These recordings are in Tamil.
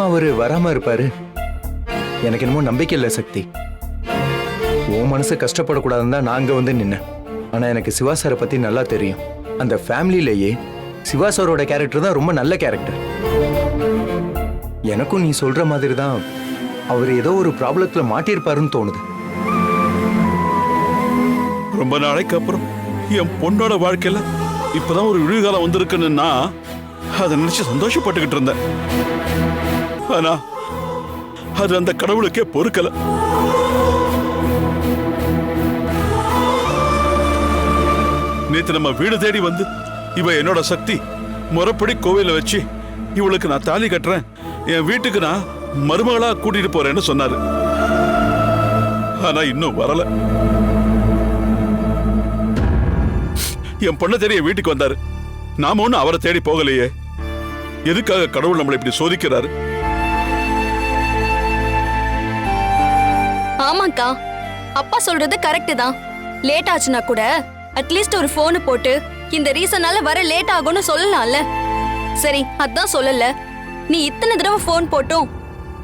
எப்படிம்மா அவரு வராம இருப்பாரு? எனக்கு என்னமோ நம்பிக்கை இல்லை சக்தி. உன் மனசு கஷ்டப்படக்கூடாதுன்னு தான் நான் அங்க வந்து நின்னேன். ஆனா எனக்கு சிவா சாரை பத்தி நல்லா தெரியும். அந்த ஃபேமிலியிலேயே சிவா சாரோட கேரக்டர் தான் ரொம்ப நல்ல கேரக்டர். எனக்கும் நீ சொல்ற மாதிரி தான் அவர் ஏதோ ஒரு ப்ராப்ளத்துல மாட்டியிருப்பாருன்னு தோணுது. ரொம்ப நாளைக்கு அப்புறம் என் பொண்ணோட வாழ்க்கையில இப்பதான் ஒரு விழுகாலம் வந்திருக்குன்னு அதை நினைச்சு சந்தோஷப்பட்டுக்கிட்டு இருந்தேன். ஆனா அது அந்த கடவுளுக்கே பொறுக்கல. நேத்து நம்ம வீடு தேடி வந்து இவ என்னோட சக்தி முறைப்படி கோவில வச்சு இவளுக்கு நான் தாலி கட்டுறேன், என் வீட்டுக்கு நான் மருமகளா கூட்டிட்டு போறேன்னு சொன்னாரு. ஆனா இன்னும் வரல. என் பொண்ணை தெரிய வீட்டுக்கு வந்தாரு. நாம ஒண்ணு அவரை தேடி போகலையே. எதுக்காக கடவுள் நம்மளை இப்படி சோதிக்கிறாரு? ஆமாக்கா, அப்பா சொல்றது கரெக்ட் தான். லேட் ஆச்சுன்னா கூட அட்லீஸ்ட் ஒரு போன் போட்டு இந்த ரீசனால வர லேட் ஆகும்னு சொல்லலாம்ல. சரி, அதான் சொல்லல. நீ இத்தனை தடவை போன் போட்டும்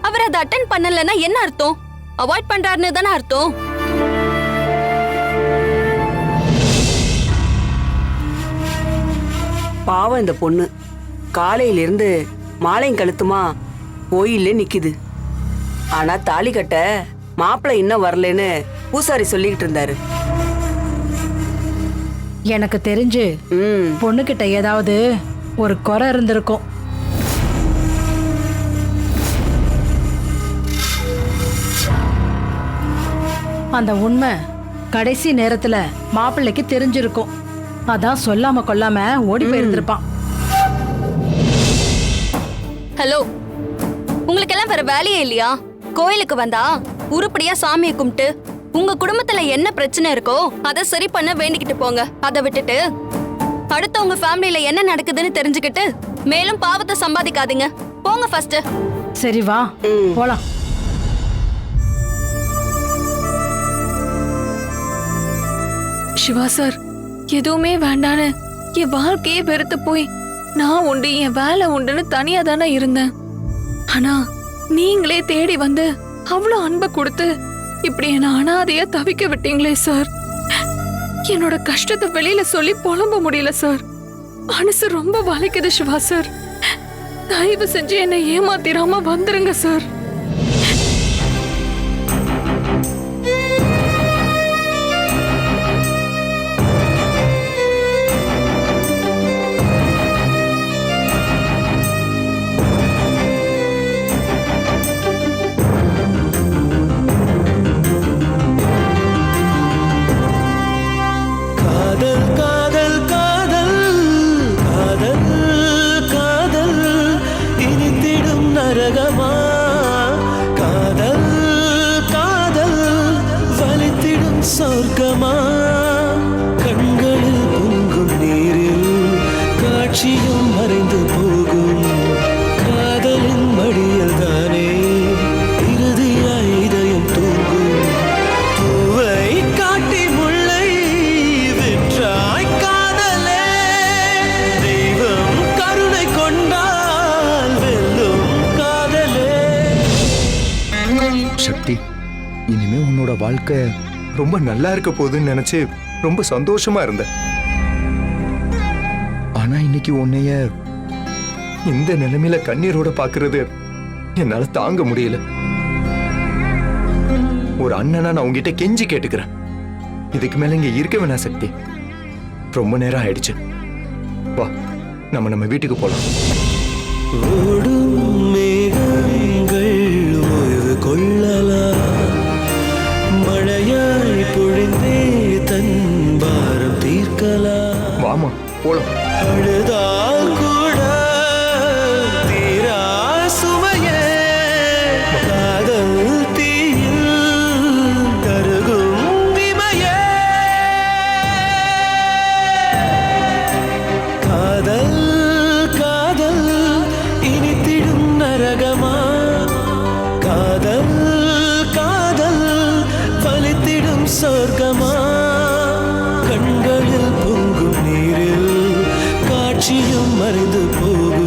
அவர் அதை அட்டென்ட் பண்ணலன்னா என்ன அர்த்தம்? அவாய்ட் பண்றாருன்னு தானே அர்த்தம். பாவம் இந்த பொண்ணு காலையிலிருந்து மாலையும் கழுத்துமா கோயிலே நிக்குது. ஆனா தாலி கட்ட மாப்பிள்ளை இன்னும் வரலன்னு பூசாரி சொல்லிக்கிட்டு இருந்தாரு. எனக்கு தெரிஞ்சு பொண்ணுகிட்ட ஏதாவது ஒரு குறை இருந்திருக்கும். அந்த உண்மை கடைசி நேரத்துல மாப்பிள்ளைக்கு தெரிஞ்சிருக்கும். அதான் சொல்லாம கொல்லாம ஓடி போயிருந்திருப்பான். ஹலோ, உங்களுக்கு எல்லாம் வேற வேலையே இல்லையா? கோயிலுக்கு வந்தா உருப்படியா சாமியை கும்பிட்டு உங்க குடும்பத்துல என்ன பிரச்சனை இருக்கோ அதை சரி பண்ண வேண்டிக்கிட்டு போங்க. அதை விட்டுட்டு அடுத்த உங்க ஃபேமிலில என்ன நடக்குதுன்னு தெரிஞ்சுக்கிட்டு மேலும் பாவத்தை சம்பாதிக்காதீங்க. போங்க ஃபர்ஸ்ட். சரி வா போலாம். சிவா சார், எதுவுமே வேண்டான்னு என் வாழ்க்கையே வெறுத்து போய் நான் உண்டு என் வேலை உண்டுன்னு தனியா தானே இருந்தேன். ஆனா நீங்களே தேடி வந்து அவ்வளவு அன்பை கொடுத்து இப்படி என்ன அனாதையா தவிக்க விட்டீங்களே சார். என்னோட கஷ்டத்தை வெளியில சொல்லி புலம்ப முடியல சார். மனசு ரொம்ப வலிக்குது சிவா சார். தயவு செஞ்சு என்னை ஏமாத்திராம வந்துருங்க சார். சொர்க்கமா கண்களில் பொங்கும் நீரில் காட்சியும் மறைந்து போகும். காதலின் மடியில் தானே இறுதியாய் இதயம் தூங்கும். பூவை காட்டி முல்லை விற்றாய் காதலே, தெய்வம் கருணை கொண்டால் வெல்லும் காதலே. சக்தி, இனிமே உன்னோட வாழ்க்கை ரொம்ப நல்லா இருக்க போகுதுன்னு நினைச்சு ரொம்ப சந்தோஷமா இருந்த. ஆனா இன்னைக்கு உன்னைய இந்த நிலைமையில கண்ணீரோட பாக்குறது என்னால தாங்க முடியல. ஒரு அண்ணனா நான் உங்ககிட்ட கெஞ்சி கேட்டுக்கிறேன். இதுக்கு மேல இங்க இருக்க வேணாம் சக்தி. ரொம்ப நேரம் ஆயிடுச்சு. வா, நம்ம வீட்டுக்கு போலாம். ஓடும் மேகங்கள் ஓய்வு கொள்ளலாம், மழையாய் பொழிந்தே தன் பாரம் தீர்க்கலாம். வாமா போலாம். அழுதால் கூட தீரா சுமையே காதல் தீயில் கருகும் இமையே. காதல் காதல் இனித்திடும் நரகமா, காதல் காதல் பலித்திடும் சொர்க்கமா. கண்களில் பொங்கும் நீரில் காட்சியும் மறைந்து போகும்.